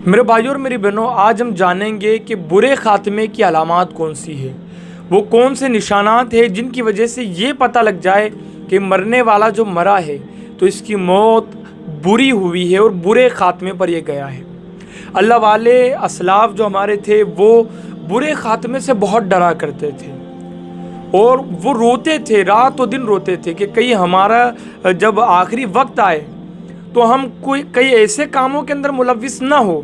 میرے بھائیوں اور میری بہنوں، آج ہم جانیں گے کہ برے خاتمے کی علامات کون سی ہے، وہ کون سے نشانات ہیں جن کی وجہ سے یہ پتہ لگ جائے کہ مرنے والا جو مرا ہے تو اس کی موت بری ہوئی ہے اور برے خاتمے پر یہ گیا ہے۔ اللہ والے اسلاف جو ہمارے تھے وہ برے خاتمے سے بہت ڈرا کرتے تھے اور وہ روتے تھے، رات و دن روتے تھے کہ کہیں ہمارا جب آخری وقت آئے تو ہم کئی ایسے کاموں کے اندر ملوث نہ ہو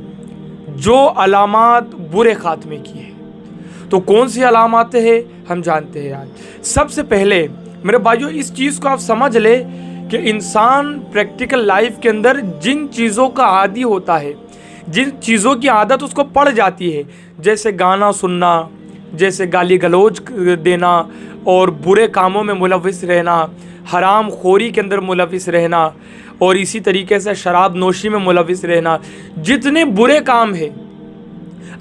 جو علامات برے خاتمے کی ہے۔ تو کون سی علامات ہیں ہم جانتے ہیں آج۔ سب سے پہلے میرے بھائیوں اس چیز کو آپ سمجھ لے کہ انسان پریکٹیکل لائف کے اندر جن چیزوں کا عادی ہوتا ہے، جن چیزوں کی عادت اس کو پڑ جاتی ہے، جیسے گانا سننا، جیسے گالی گلوچ دینا اور برے کاموں میں ملوث رہنا، حرام خوری کے اندر ملوث رہنا اور اسی طریقے سے شراب نوشی میں ملوث رہنا، جتنے برے کام ہیں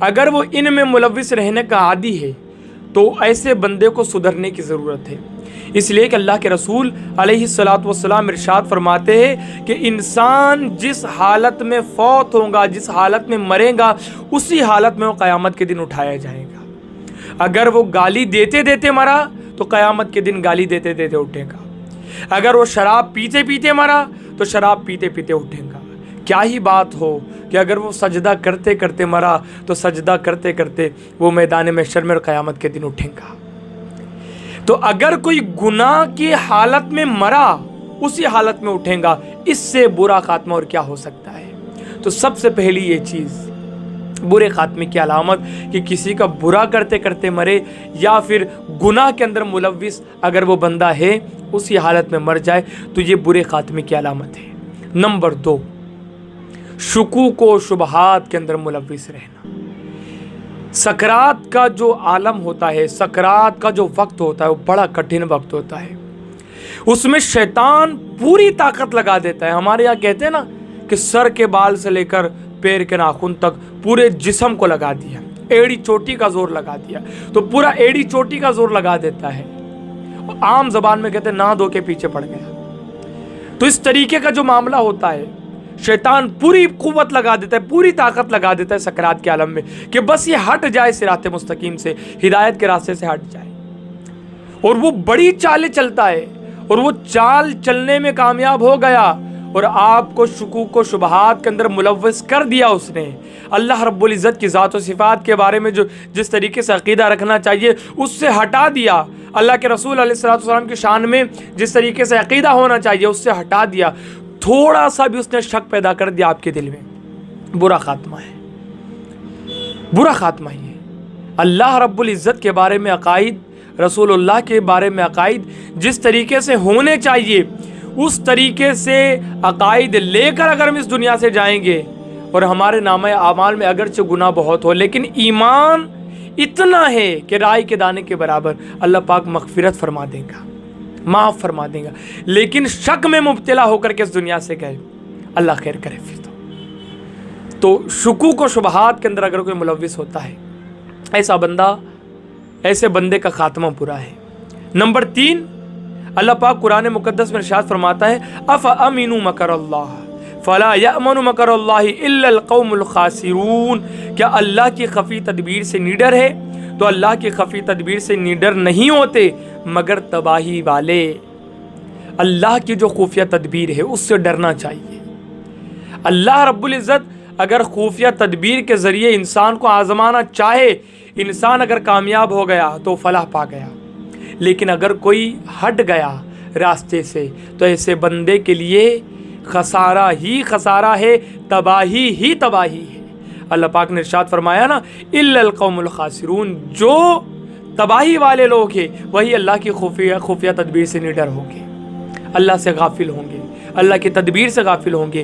اگر وہ ان میں ملوث رہنے کا عادی ہے تو ایسے بندے کو سدھرنے کی ضرورت ہے۔ اس لیے کہ اللہ کے رسول علیہ الصلاۃ والسلام ارشاد فرماتے ہیں کہ انسان جس حالت میں فوت ہوگا، جس حالت میں مرے گا، اسی حالت میں وہ قیامت کے دن اٹھایا جائے گا۔ اگر وہ گالی دیتے دیتے مرا تو قیامت کے دن گالی دیتے دیتے اٹھے گا۔ اگر وہ شراب پیتے پیتے مرا تو شراب پیتے پیتے اٹھے گا۔ کیا ہی بات ہو کہ اگر وہ سجدہ کرتے کرتے مرا تو سجدہ کرتے کرتے وہ میدان محشر میں اور قیامت کے دن اٹھے گا۔ تو اگر کوئی گناہ کی حالت میں مرا اسی حالت میں اٹھے گا، اس سے برا خاتمہ اور کیا ہو سکتا ہے۔ تو سب سے پہلی یہ چیز برے خاتمے کی علامت کہ کسی کا برا کرتے کرتے مرے یا پھر گناہ کے اندر ملوث اگر وہ بندہ ہے اسی حالت میں مر جائے تو یہ برے خاتمے کی علامت ہے۔ نمبر 2، شکوک و شبہات کے اندر ملوث رہنا۔ سکرات کا جو عالم ہوتا ہے، سکرات کا جو وقت ہوتا ہے وہ بڑا کٹھن وقت ہوتا ہے۔ اس میں شیطان پوری طاقت لگا دیتا ہے۔ ہمارے یہاں کہتے ہیں نا کہ سر کے بال سے لے کر پیر کے ناخن تک پورے جسم کو لگا دیا، ایڑی چوٹی کا زور لگا دیا، تو پورا ایڑی چوٹی کا زور لگا دیتا ہے۔ عام زبان میں کہتے ہیں نہ دھو کے پیچھے پڑ گیا۔ تو اس طریقے کا جو معاملہ ہوتا ہے، شیطان پوری قوت لگا دیتا ہے، پوری طاقت لگا دیتا ہے سکرات کے عالم میں کہ بس یہ ہٹ جائے صراط مستقیم سے، ہدایت کے راستے سے ہٹ جائے۔ اور وہ بڑی چالیں چلتا ہے اور وہ چال چلنے میں کامیاب ہو گیا اور آپ کو شکوک و شبہات کے اندر ملوث کر دیا اس نے۔ اللہ رب العزت کی ذات و صفات کے بارے میں جس طریقے سے عقیدہ رکھنا چاہیے اس سے ہٹا دیا۔ اللہ کے رسول علیہ الصلوۃ والسلام کی شان میں جس طریقے سے عقیدہ ہونا چاہیے اس سے ہٹا دیا۔ تھوڑا سا بھی اس نے شک پیدا کر دیا آپ کے دل میں، برا خاتمہ ہے، برا خاتمہ ہی ہے۔ اللہ رب العزت کے بارے میں عقائد، رسول اللہ کے بارے میں عقائد جس طریقے سے ہونے چاہیے اس طریقے سے عقائد لے کر اگر ہم اس دنیا سے جائیں گے اور ہمارے نامہ اعمال میں اگرچہ گناہ بہت ہو لیکن ایمان اتنا ہے کہ رائی کے دانے کے برابر، اللہ پاک مغفرت فرما دے گا، معاف فرما دے گا۔ لیکن شک میں مبتلا ہو کر کے اس دنیا سے گئے، اللہ خیر کرے۔ پھر تو شکوک و شبہات کے اندر اگر کوئی ملوث ہوتا ہے ایسا بندہ، ایسے بندے کا خاتمہ برا ہے۔ نمبر 3، اللہ پاک قرآن مقدس میں ارشاد فرماتا ہے افامنوا مکر اللہ فلا یأمن مکر اللہ الا القوم الخاسرون۔ کیا اللہ کی خفی تدبیر سے نڈر ہے؟ تو اللہ کی خفی تدبیر سے نڈر نہیں ہوتے مگر تباہی والے۔ اللہ کی جو خفیہ تدبیر ہے اس سے ڈرنا چاہیے۔ اللہ رب العزت اگر خفیہ تدبیر کے ذریعے انسان کو آزمانا چاہے، انسان اگر کامیاب ہو گیا تو فلاح پا گیا، لیکن اگر کوئی ہٹ گیا راستے سے تو ایسے بندے کے لیے خسارہ ہی خسارہ ہے، تباہی ہی تباہی ہے۔ اللہ پاک نے ارشاد فرمایا نا الا القوم الخاسرون، جو تباہی والے لوگ ہیں وہی اللہ کی خفیہ تدبیر سے نڈر ہوں گے، اللہ سے غافل ہوں گے، اللہ کی تدبیر سے غافل ہوں گے۔